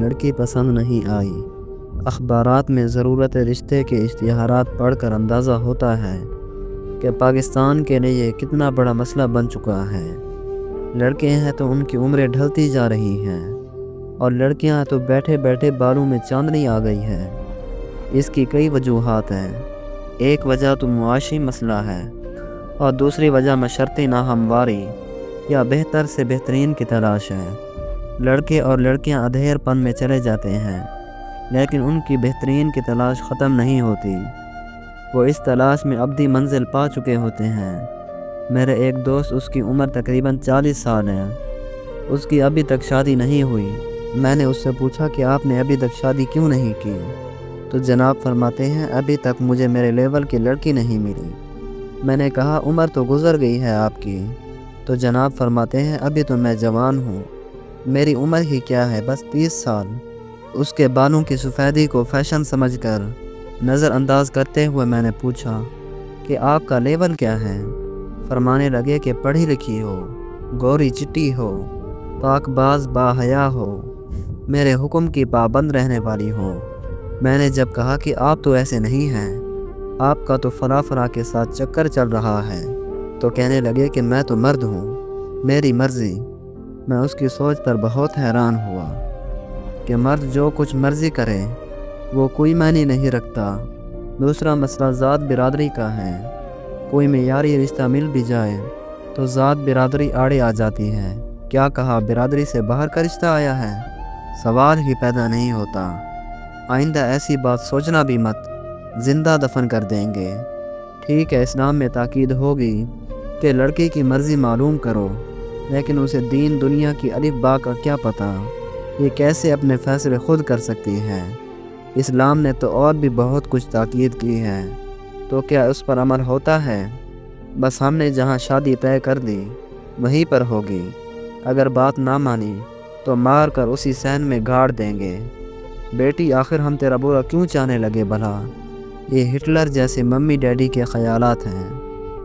لڑکی پسند نہیں آئی۔ اخبارات میں ضرورت رشتے کے اشتہارات پڑھ کر اندازہ ہوتا ہے کہ پاکستان کے لیے یہ کتنا بڑا مسئلہ بن چکا ہے۔ لڑکے ہیں تو ان کی عمریں ڈھلتی جا رہی ہیں اور لڑکیاں تو بیٹھے بیٹھے بالوں میں چاندنی آ گئی ہے۔ اس کی کئی وجوہات ہیں۔ ایک وجہ تو معاشی مسئلہ ہے اور دوسری وجہ معاشرتی ناہمواری یا بہتر سے بہترین کی تلاش ہے۔ لڑکے اور لڑکیاں اندھیر پن میں چلے جاتے ہیں لیکن ان کی بہترین کی تلاش ختم نہیں ہوتی۔ وہ اس تلاش میں ابدی منزل پا چکے ہوتے ہیں۔ میرے ایک دوست، اس کی عمر تقریباً 40 سال ہے، اس کی ابھی تک شادی نہیں ہوئی۔ میں نے اس سے پوچھا کہ آپ نے ابھی تک شادی کیوں نہیں کی؟ تو جناب فرماتے ہیں ابھی تک مجھے میرے لیول کی لڑکی نہیں ملی۔ میں نے کہا عمر تو گزر گئی ہے آپ کی؟ تو جناب فرماتے ہیں ابھی تو میں جوان ہوں، میری عمر ہی کیا ہے، بس 30 سال۔ اس کے بالوں کی سفیدی کو فیشن سمجھ کر نظر انداز کرتے ہوئے میں نے پوچھا کہ آپ کا لیول کیا ہے؟ فرمانے لگے کہ پڑھی لکھی ہو، گوری چٹی ہو، پاک باز با حیا ہو، میرے حکم کی پابند رہنے والی ہو۔ میں نے جب کہا کہ آپ تو ایسے نہیں ہیں، آپ کا تو فلاں کے ساتھ چکر چل رہا ہے، تو کہنے لگے کہ میں تو مرد ہوں، میری مرضی۔ میں اس کی سوچ پر بہت حیران ہوا کہ مرد جو کچھ مرضی کرے وہ کوئی معنی نہیں رکھتا۔ دوسرا مسئلہ ذات برادری کا ہے۔ کوئی معیاری رشتہ مل بھی جائے تو ذات برادری آڑے آ جاتی ہے۔ کیا کہا برادری سے باہر کا رشتہ آیا ہے؟ سوال ہی پیدا نہیں ہوتا۔ آئندہ ایسی بات سوچنا بھی مت، زندہ دفن کر دیں گے۔ ٹھیک ہے، اسلام میں تاکید ہوگی کہ لڑکی کی مرضی معلوم کرو، لیکن اسے دین دنیا کی الف با کا کیا پتہ؟ یہ کیسے اپنے فیصلے خود کر سکتی ہے؟ اسلام نے تو اور بھی بہت کچھ تاکید کی ہے، تو کیا اس پر عمل ہوتا ہے؟ بس ہم نے جہاں شادی طے کر دی وہیں پر ہوگی۔ اگر بات نہ مانی تو مار کر اسی صحن میں گاڑ دیں گے۔ بیٹی آخر ہم تیرا برا کیوں چاہنے لگے بھلا؟ یہ ہٹلر جیسے ممی ڈیڈی کے خیالات ہیں۔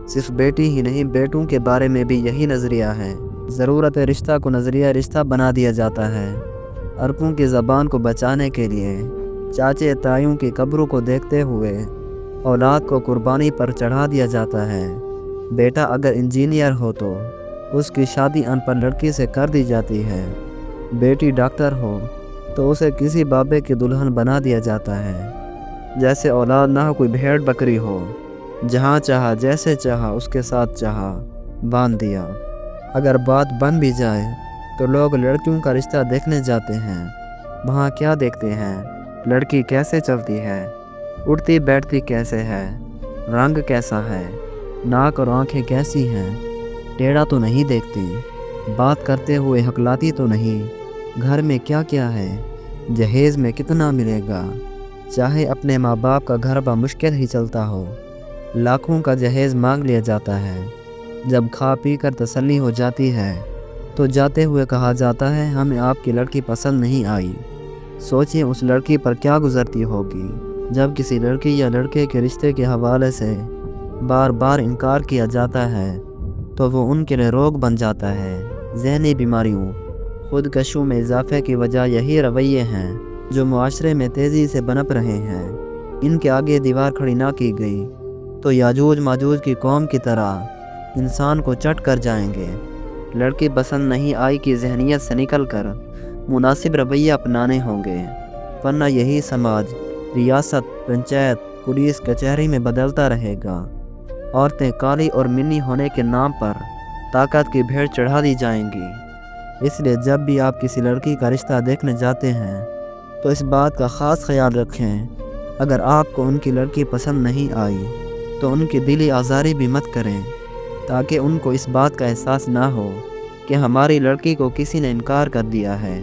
صرف بیٹی ہی نہیں، بیٹوں کے بارے میں بھی یہی نظریہ ہے۔ ضرورت رشتہ کو نظریہ رشتہ بنا دیا جاتا ہے۔ عربوں کی زبان کو بچانے کے لیے چاچے تائیوں کی قبروں کو دیکھتے ہوئے اولاد کو قربانی پر چڑھا دیا جاتا ہے۔ بیٹا اگر انجینئر ہو تو اس کی شادی ان پڑھ لڑکی سے کر دی جاتی ہے۔ بیٹی ڈاکٹر ہو تو اسے کسی بابے کی دلہن بنا دیا جاتا ہے۔ جیسے اولاد نہ کوئی بھیڑ بکری ہو، جہاں چاہا جیسے چاہا اس کے ساتھ چاہا باندھ دیا۔ اگر بات بن بھی جائے تو لوگ لڑکیوں کا رشتہ دیکھنے جاتے ہیں۔ وہاں کیا دیکھتے ہیں؟ لڑکی کیسے چلتی ہے، اٹھتی بیٹھتی کیسے ہے، رنگ کیسا ہے، ناک اور آنکھیں کیسی ہیں۔ ٹیڑھا تو نہیں دیکھتی، بات کرتے ہوئے ہکلاتی تو نہیں، گھر میں کیا کیا ہے، جہیز میں کتنا ملے گا۔ چاہے اپنے ماں باپ کا گھر بمشکل ہی چلتا ہو، لاکھوں کا جہیز مانگ لیا جاتا ہے۔ جب کھا پی کر تسلی ہو جاتی ہے تو جاتے ہوئے کہا جاتا ہے ہمیں آپ کی لڑکی پسند نہیں آئی۔ سوچئے اس لڑکی پر کیا گزرتی ہوگی۔ جب کسی لڑکی یا لڑکے کے رشتے کے حوالے سے بار بار انکار کیا جاتا ہے تو وہ ان کے لیے روگ بن جاتا ہے۔ ذہنی بیماریوں، خودکشیوں میں اضافے کی وجہ یہی رویے ہیں جو معاشرے میں تیزی سے پنپ رہے ہیں۔ ان کے آگے دیوار کھڑی نہ کی گئی تو یاجوج ماجوج کی قوم کی طرح انسان کو چٹ کر جائیں گے۔ لڑکی پسند نہیں آئی کی ذہنیت سے نکل کر مناسب رویے اپنانے ہوں گے، ورنہ یہی سماج ریاست، پنچایت، پولیس کچہری میں بدلتا رہے گا۔ عورتیں کالی اور منی ہونے کے نام پر طاقت کی بھیڑ چڑھا دی جائیں گی۔ اس لیے جب بھی آپ کسی لڑکی کا رشتہ دیکھنے جاتے ہیں تو اس بات کا خاص خیال رکھیں، اگر آپ کو ان کی لڑکی پسند نہیں آئی تو ان کی دلی آزاری بھی مت کریں، تاکہ ان کو اس بات کا احساس نہ ہو کہ ہماری لڑکی کو کسی نے انکار کر دیا ہے۔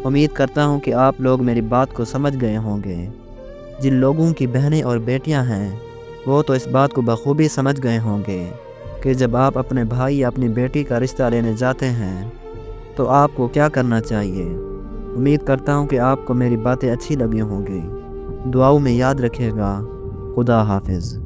امید کرتا ہوں کہ آپ لوگ میری بات کو سمجھ گئے ہوں گے۔ جن لوگوں کی بہنیں اور بیٹیاں ہیں وہ تو اس بات کو بخوبی سمجھ گئے ہوں گے کہ جب آپ اپنے بھائی یا اپنی بیٹی کا رشتہ لینے جاتے ہیں تو آپ کو کیا کرنا چاہیے۔ امید کرتا ہوں کہ آپ کو میری باتیں اچھی لگی ہوں گی۔ دعاؤں میں یاد رکھیے گا۔ خدا حافظ۔